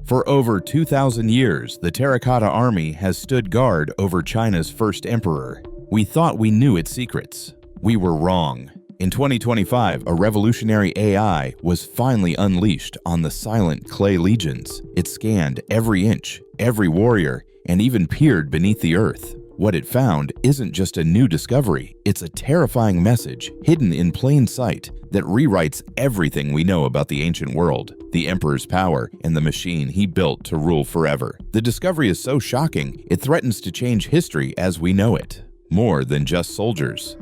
For over 2,000 years, the Terracotta Army has stood guard over China's first emperor. We thought we knew its secrets. We were wrong. In 2025, a revolutionary AI was finally unleashed on the silent clay legions. It scanned every inch, every warrior, and even peered beneath the earth. What it found isn't just a new discovery, it's a terrifying message hidden in plain sight that rewrites everything we know about the ancient world, the Emperor's power, and the machine he built to rule forever. The discovery is so shocking, it threatens to change history as we know it, more than just soldiers.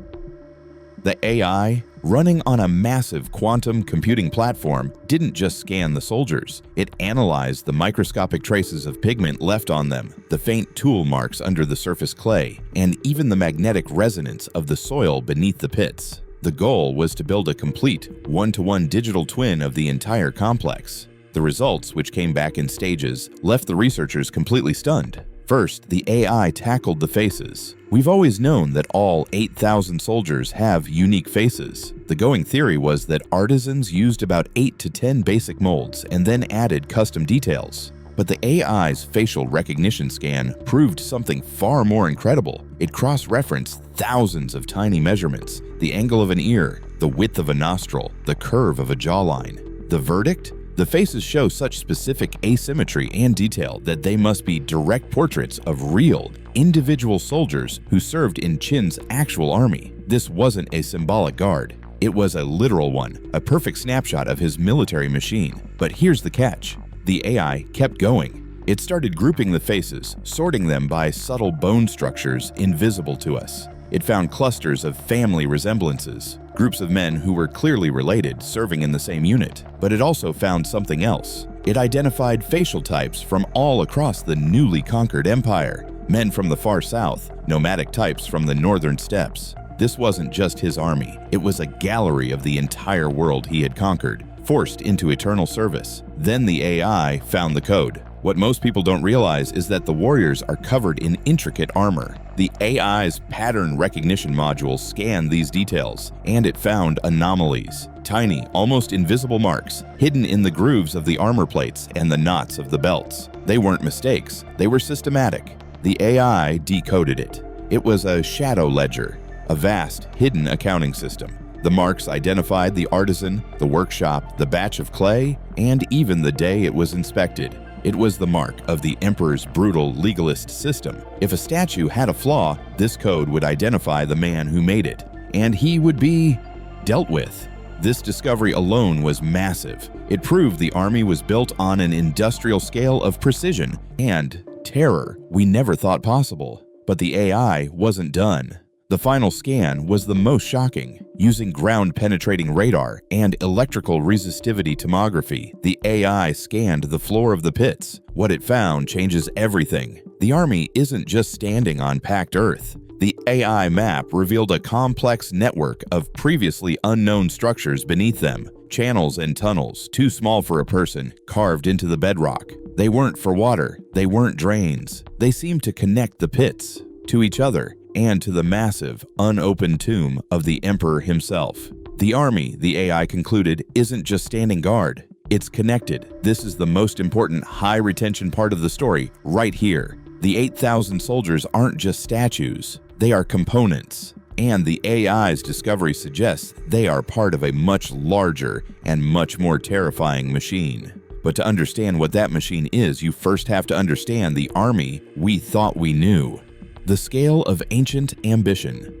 The AI, running on a massive quantum computing platform, didn't just scan the soldiers. It analyzed the microscopic traces of pigment left on them, the faint tool marks under the surface clay, and even the magnetic resonance of the soil beneath the pits. The goal was to build a complete, one-to-one digital twin of the entire complex. The results, which came back in stages, left the researchers completely stunned. First, the AI tackled the faces. We've always known that all 8,000 soldiers have unique faces. The going theory was that artisans used about 8 to 10 basic molds and then added custom details. But the AI's facial recognition scan proved something far more incredible. It cross-referenced thousands of tiny measurements: the angle of an ear, the width of a nostril, the curve of a jawline. The verdict? The faces show such specific asymmetry and detail that they must be direct portraits of real, individual soldiers who served in Qin's actual army. This wasn't a symbolic guard. It was a literal one, a perfect snapshot of his military machine. But here's the catch. The AI kept going. It started grouping the faces, sorting them by subtle bone structures invisible to us. It found clusters of family resemblances, groups of men who were clearly related, serving in the same unit. But it also found something else. It identified facial types from all across the newly conquered empire. Men from the far south, nomadic types from the northern steppes. This wasn't just his army. It was a gallery of the entire world he had conquered, forced into eternal service. Then the AI found the code. What most people don't realize is that the warriors are covered in intricate armor. The AI's pattern recognition module scanned these details, and it found anomalies, tiny, almost invisible marks hidden in the grooves of the armor plates and the knots of the belts. They weren't mistakes, they were systematic. The AI decoded it. It was a shadow ledger, a vast, hidden accounting system. The marks identified the artisan, the workshop, the batch of clay, and even the day it was inspected. It was the mark of the Emperor's brutal legalist system. If a statue had a flaw, this code would identify the man who made it, and he would be dealt with. This discovery alone was massive. It proved the army was built on an industrial scale of precision and terror we never thought possible. But the AI wasn't done. The final scan was the most shocking. Using ground-penetrating radar and electrical resistivity tomography, the AI scanned the floor of the pits. What it found changes everything. The army isn't just standing on packed earth. The AI map revealed a complex network of previously unknown structures beneath them. Channels and tunnels, too small for a person, carved into the bedrock. They weren't for water. They weren't drains. They seemed to connect the pits to each other and to the massive, unopened tomb of the Emperor himself. The army, the AI concluded, isn't just standing guard. It's connected. This is the most important high-retention part of the story, right here. The 8,000 soldiers aren't just statues. They are components. And the AI's discovery suggests they are part of a much larger and much more terrifying machine. But to understand what that machine is, you first have to understand the army we thought we knew. The scale of ancient ambition.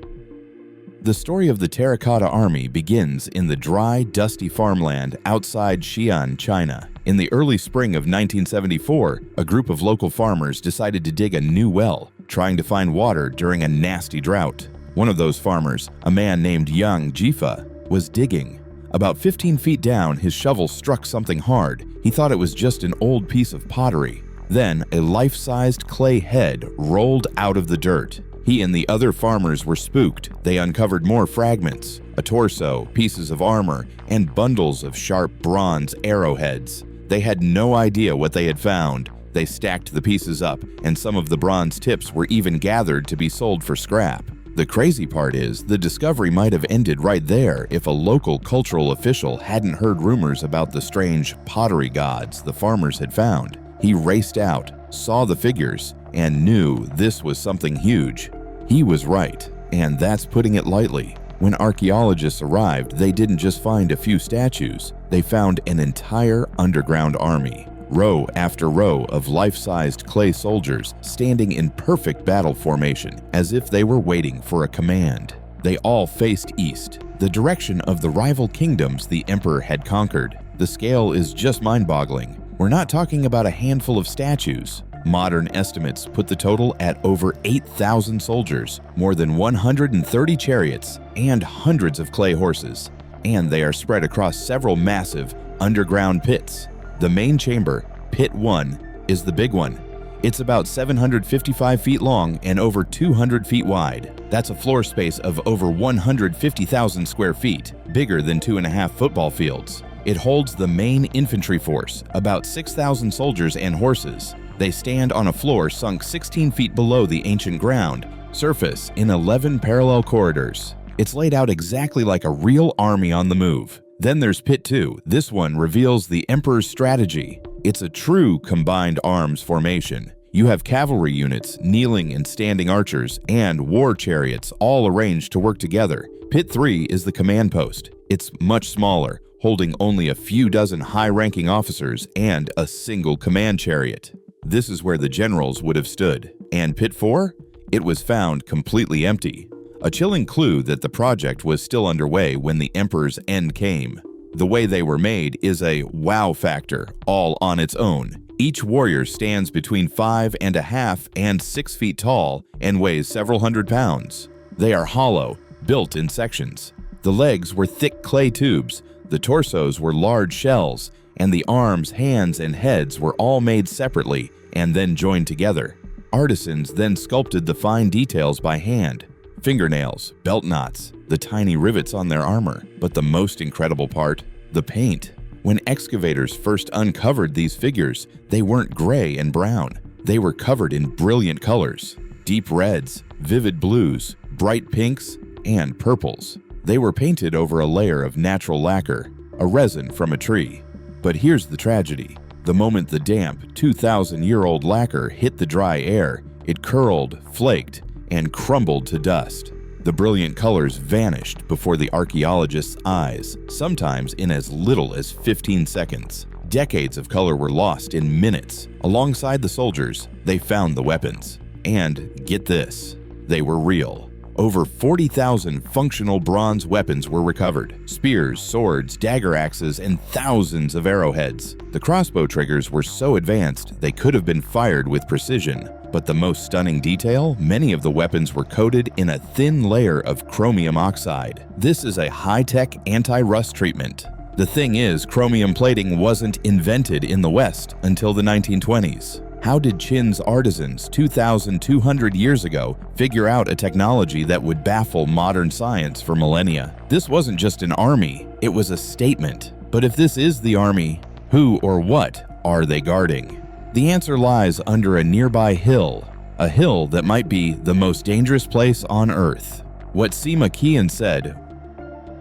The story of the Terracotta Army begins in the dry, dusty farmland outside Xi'an, China. In the early spring of 1974, a group of local farmers decided to dig a new well, trying to find water during a nasty drought. One of those farmers, a man named Yang Jifa, was digging. About 15 feet down, his shovel struck something hard. He thought it was just an old piece of pottery. Then, a life-sized clay head rolled out of the dirt. He and the other farmers were spooked. They uncovered more fragments, a torso, pieces of armor, and bundles of sharp bronze arrowheads. They had no idea what they had found. They stacked the pieces up, and some of the bronze tips were even gathered to be sold for scrap. The crazy part is, the discovery might have ended right there if a local cultural official hadn't heard rumors about the strange pottery gods the farmers had found. He raced out, saw the figures, and knew this was something huge. He was right, and that's putting it lightly. When archaeologists arrived, they didn't just find a few statues. They found an entire underground army. Row after row of life-sized clay soldiers standing in perfect battle formation, as if they were waiting for a command. They all faced east, the direction of the rival kingdoms the emperor had conquered. The scale is just mind-boggling. We're not talking about a handful of statues. Modern estimates put the total at over 8,000 soldiers, more than 130 chariots, and hundreds of clay horses. And they are spread across several massive underground pits. The main chamber, Pit 1, is the big one. It's about 755 feet long and over 200 feet wide. That's a floor space of over 150,000 square feet, bigger than 2.5 football fields. It holds the main infantry force, about 6,000 soldiers and horses. They stand on a floor sunk 16 feet below the ancient ground, surface in 11 parallel corridors. It's laid out exactly like a real army on the move. Then there's Pit 2. This one reveals the Emperor's strategy. It's a true combined arms formation. You have cavalry units, kneeling and standing archers, and war chariots all arranged to work together. Pit 3 is the command post. It's much smaller, holding only a few dozen high-ranking officers and a single command chariot. This is where the generals would have stood. And Pit 4? It was found completely empty. A chilling clue that the project was still underway when the Emperor's end came. The way they were made is a wow factor, all on its own. Each warrior stands between 5.5 and 6 feet tall and weighs several hundred pounds. They are hollow, built in sections. The legs were thick clay tubes, the torsos were large shells, and the arms, hands, and heads were all made separately and then joined together. Artisans then sculpted the fine details by hand. Fingernails, belt knots, the tiny rivets on their armor. But the most incredible part, the paint. When excavators first uncovered these figures, they weren't gray and brown. They were covered in brilliant colors, deep reds, vivid blues, bright pinks, and purples. They were painted over a layer of natural lacquer, a resin from a tree. But here's the tragedy. The moment the damp, 2,000-year-old lacquer hit the dry air, it curled, flaked, and crumbled to dust. The brilliant colors vanished before the archaeologists' eyes, sometimes in as little as 15 seconds. Decades of color were lost in minutes. Alongside the soldiers, they found the weapons. And get this, they were real. Over 40,000 functional bronze weapons were recovered. Spears, swords, dagger axes, and thousands of arrowheads. The crossbow triggers were so advanced they could have been fired with precision. But the most stunning detail, many of the weapons were coated in a thin layer of chromium oxide. This is a high-tech anti-rust treatment. The thing is, chromium plating wasn't invented in the West until the 1920s. How did Qin's artisans 2,200 years ago figure out a technology that would baffle modern science for millennia? This wasn't just an army, it was a statement. But if this is the army, who or what are they guarding? The answer lies under a nearby hill, a hill that might be the most dangerous place on Earth. What Sima Qian said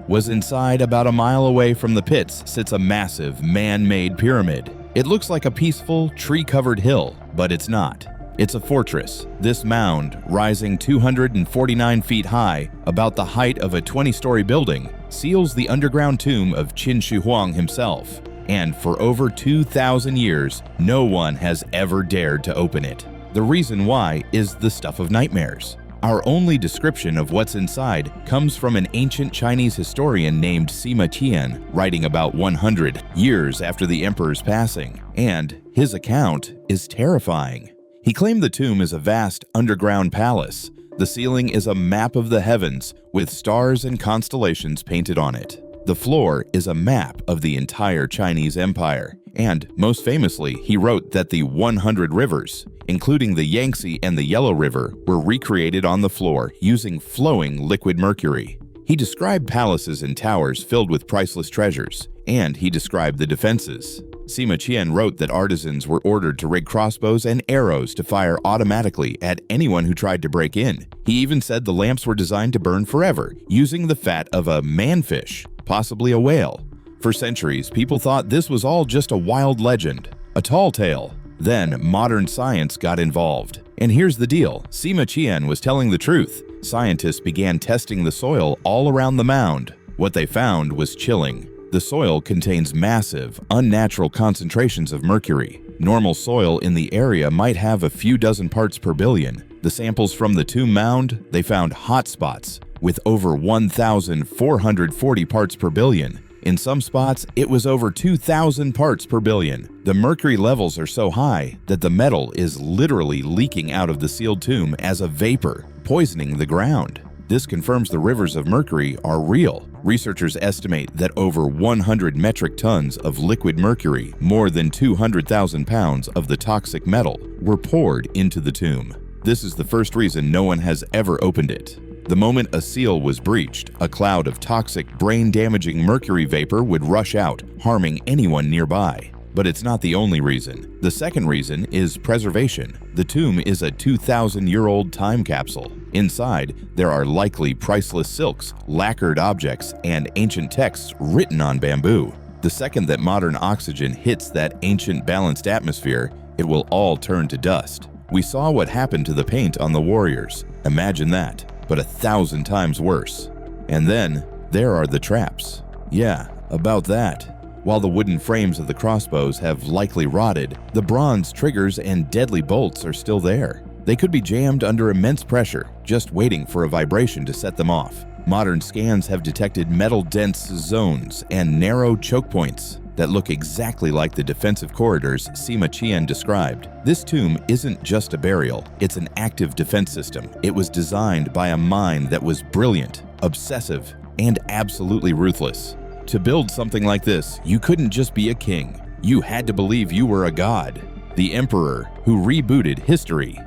was inside about a mile away from the pits sits a massive man-made pyramid. It looks like a peaceful, tree-covered hill, but it's not. It's a fortress. This mound, rising 249 feet high, about the height of a 20-story building, seals the underground tomb of Qin Shi Huang himself. And for over 2,000 years, no one has ever dared to open it. The reason why is the stuff of nightmares. Our only description of what's inside comes from an ancient Chinese historian named Sima Qian, writing about 100 years after the emperor's passing, and his account is terrifying. He claimed the tomb is a vast underground palace. The ceiling is a map of the heavens with stars and constellations painted on it. The floor is a map of the entire Chinese empire, and most famously, he wrote that the 100 rivers, including the Yangtze and the Yellow River, were recreated on the floor using flowing liquid mercury. He described palaces and towers filled with priceless treasures, and he described the defenses. Sima Qian wrote that artisans were ordered to rig crossbows and arrows to fire automatically at anyone who tried to break in. He even said the lamps were designed to burn forever, using the fat of a manfish, possibly a whale. For centuries, people thought this was all just a wild legend, a tall tale. Then modern science got involved. And here's the deal, Sima Qian was telling the truth. Scientists began testing the soil all around the mound. What they found was chilling. The soil contains massive, unnatural concentrations of mercury. Normal soil in the area might have a few dozen parts per billion. The samples from the tomb mound, they found hot spots with over 1,440 parts per billion. In some spots, it was over 2,000 parts per billion. The mercury levels are so high that the metal is literally leaking out of the sealed tomb as a vapor, poisoning the ground. This confirms the rivers of mercury are real. Researchers estimate that over 100 metric tons of liquid mercury, more than 200,000 pounds of the toxic metal, were poured into the tomb. This is the first reason no one has ever opened it. The moment a seal was breached, a cloud of toxic, brain-damaging mercury vapor would rush out, harming anyone nearby. But it's not the only reason. The second reason is preservation. The tomb is a 2,000-year-old time capsule. Inside, there are likely priceless silks, lacquered objects, and ancient texts written on bamboo. The second that modern oxygen hits that ancient balanced atmosphere, it will all turn to dust. We saw what happened to the paint on the warriors. Imagine that, but 1,000 times worse. And then, there are the traps. Yeah, about that. While the wooden frames of the crossbows have likely rotted, the bronze triggers and deadly bolts are still there. They could be jammed under immense pressure, just waiting for a vibration to set them off. Modern scans have detected metal-dense zones and narrow choke points that look exactly like the defensive corridors Sima Qian described. This tomb isn't just a burial, it's an active defense system. It was designed by a mind that was brilliant, obsessive, and absolutely ruthless. To build something like this, you couldn't just be a king. You had to believe you were a god, the emperor who rebooted history.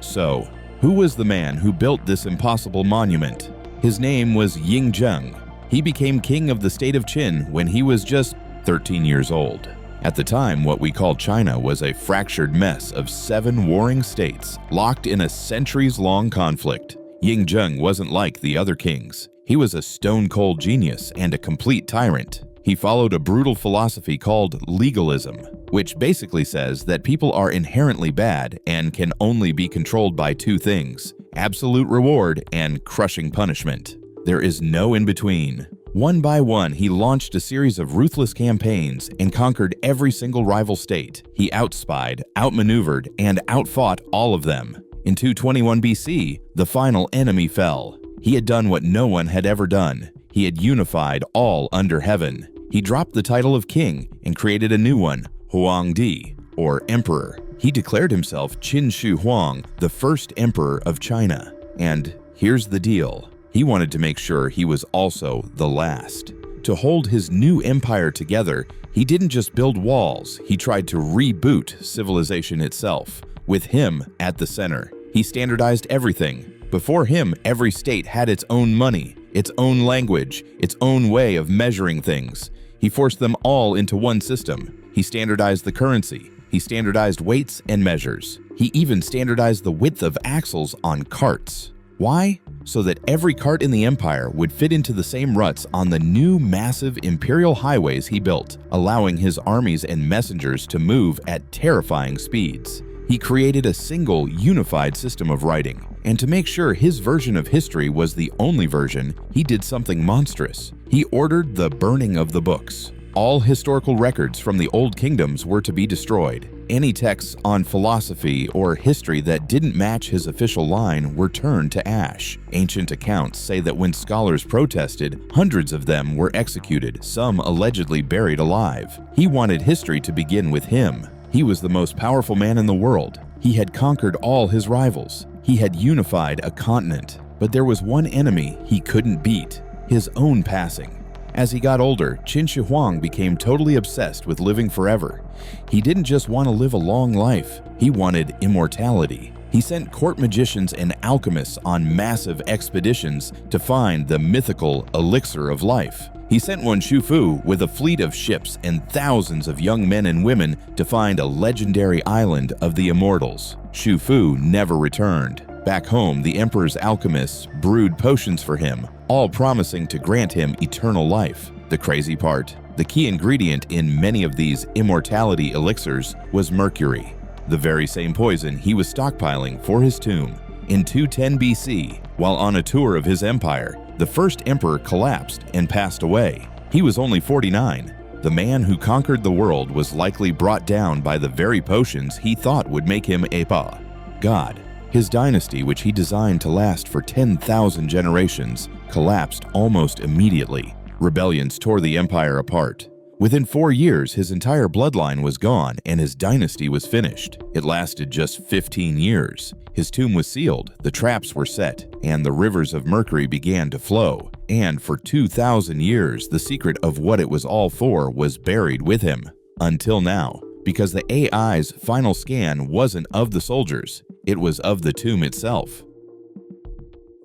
So, who was the man who built this impossible monument? His name was Ying Zheng. He became king of the state of Qin when he was just 13 years old. At the time, what we call China was a fractured mess of 7 warring states, locked in a centuries-long conflict. Ying Zheng wasn't like the other kings. He was a stone-cold genius and a complete tyrant. He followed a brutal philosophy called legalism, which basically says that people are inherently bad and can only be controlled by 2 things: absolute reward and crushing punishment. There is no in-between. One by one, he launched a series of ruthless campaigns and conquered every single rival state. He outspied, outmaneuvered, and outfought all of them. In 221 BC, the final enemy fell. He had done what no one had ever done. He had unified all under heaven. He dropped the title of king and created a new one, Huangdi, or emperor. He declared himself Qin Shi Huang, the first emperor of China. And here's the deal. He wanted to make sure he was also the last. To hold his new empire together, he didn't just build walls, he tried to reboot civilization itself, with him at the center. He standardized everything. Before him, every state had its own money, its own language, its own way of measuring things. He forced them all into one system. He standardized the currency. He standardized weights and measures. He even standardized the width of axles on carts. Why? So that every cart in the empire would fit into the same ruts on the new massive imperial highways he built, allowing his armies and messengers to move at terrifying speeds. He created a single, unified system of writing, and to make sure his version of history was the only version, he did something monstrous. He ordered the burning of the books. All historical records from the old kingdoms were to be destroyed. Any texts on philosophy or history that didn't match his official line were turned to ash. Ancient accounts say that when scholars protested, hundreds of them were executed, some allegedly buried alive. He wanted history to begin with him. He was the most powerful man in the world. He had conquered all his rivals. He had unified a continent. But there was one enemy he couldn't beat: his own passing. As he got older, Qin Shi Huang became totally obsessed with living forever. He didn't just want to live a long life, he wanted immortality. He sent court magicians and alchemists on massive expeditions to find the mythical elixir of life. He sent one Xu Fu with a fleet of ships and thousands of young men and women to find a legendary island of the immortals. Xu Fu never returned. Back home, the emperor's alchemists brewed potions for him, all promising to grant him eternal life. The crazy part, the key ingredient in many of these immortality elixirs was mercury, the very same poison he was stockpiling for his tomb. In 210 BC, while on a tour of his empire, the first emperor collapsed and passed away. He was only 49. The man who conquered the world was likely brought down by the very potions he thought would make him Epa, God. His dynasty, which he designed to last for 10,000 generations, collapsed almost immediately. Rebellions tore the empire apart. Within 4 years, his entire bloodline was gone and his dynasty was finished. It lasted just 15 years. His tomb was sealed, the traps were set, and the rivers of mercury began to flow. And for 2,000 years, the secret of what it was all for was buried with him. Until now, because the AI's final scan wasn't of the soldiers, it was of the tomb itself.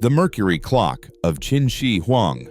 The Mercury Clock of Qin Shi Huang.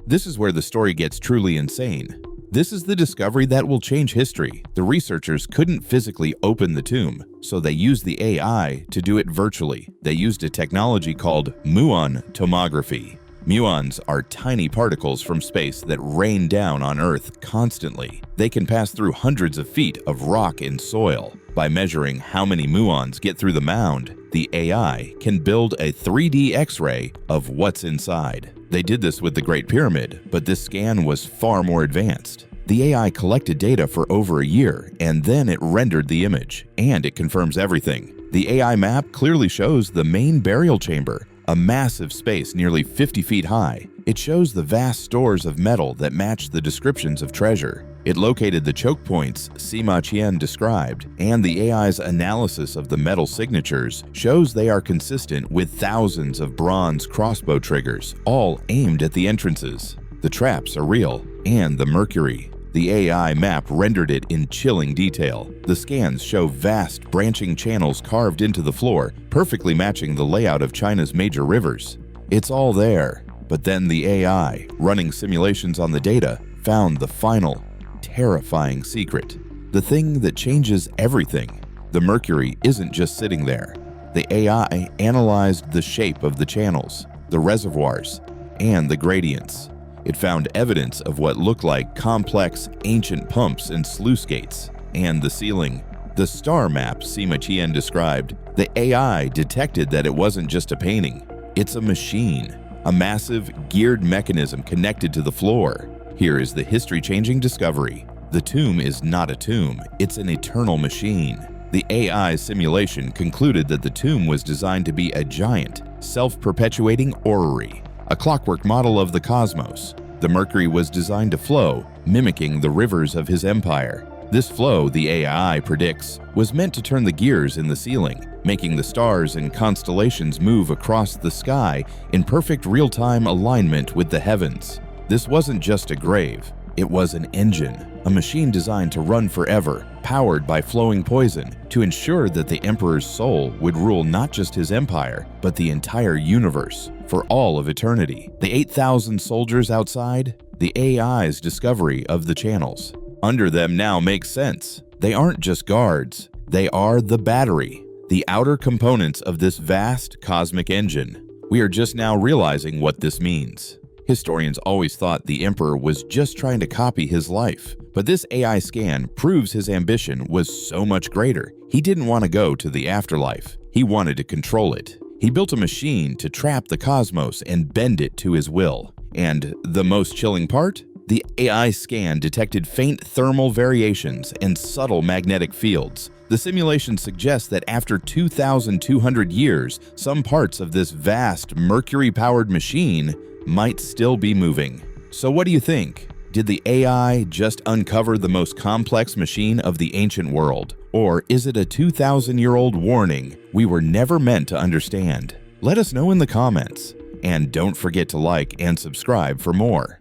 This is where the story gets truly insane. This is the discovery that will change history. The researchers couldn't physically open the tomb, so they used the AI to do it virtually. They used a technology called muon tomography. Muons are tiny particles from space that rain down on Earth constantly. They can pass through hundreds of feet of rock and soil. By measuring how many muons get through the mound, the AI can build a 3D X-ray of what's inside. They did this with the Great Pyramid, but this scan was far more advanced. The AI collected data for over a year, and then it rendered the image, and it confirms everything. The AI map clearly shows the main burial chamber, a massive space nearly 50 feet high. It shows the vast stores of metal that match the descriptions of treasure. It located the choke points Sima Qian described, and the AI's analysis of the metal signatures shows they are consistent with thousands of bronze crossbow triggers, all aimed at the entrances. The traps are real, and the mercury. The AI map rendered it in chilling detail. The scans show vast branching channels carved into the floor, perfectly matching the layout of China's major rivers. It's all there, but then the AI, running simulations on the data, found the final, terrifying secret. The thing that changes everything. The mercury isn't just sitting there. The AI analyzed the shape of the channels, the reservoirs, and the gradients. It found evidence of what looked like complex, ancient pumps and sluice gates. And the ceiling. The star map Sima Qian described, the AI detected that it wasn't just a painting. It's a machine, a massive, geared mechanism connected to the floor. Here is the history-changing discovery. The tomb is not a tomb, it's an eternal machine. The AI simulation concluded that the tomb was designed to be a giant, self-perpetuating orrery, a clockwork model of the cosmos. The mercury was designed to flow, mimicking the rivers of his empire. This flow, the AI predicts, was meant to turn the gears in the ceiling, making the stars and constellations move across the sky in perfect real-time alignment with the heavens. This wasn't just a grave, it was an engine, a machine designed to run forever, powered by flowing poison, to ensure that the emperor's soul would rule not just his empire, but the entire universe, for all of eternity. The 8,000 soldiers outside, the AI's discovery of the channels. Under them now makes sense. They aren't just guards, they are the battery, the outer components of this vast cosmic engine. We are just now realizing what this means. Historians always thought the emperor was just trying to copy his life, but this AI scan proves his ambition was so much greater. He didn't want to go to the afterlife. He wanted to control it. He built a machine to trap the cosmos and bend it to his will. And the most chilling part? The AI scan detected faint thermal variations and subtle magnetic fields. The simulation suggests that after 2,200 years, some parts of this vast mercury-powered machine might still be moving. So what do you think? Did the AI just uncover the most complex machine of the ancient world? Or is it a 2,000-year-old warning we were never meant to understand? Let us know in the comments. And don't forget to like and subscribe for more.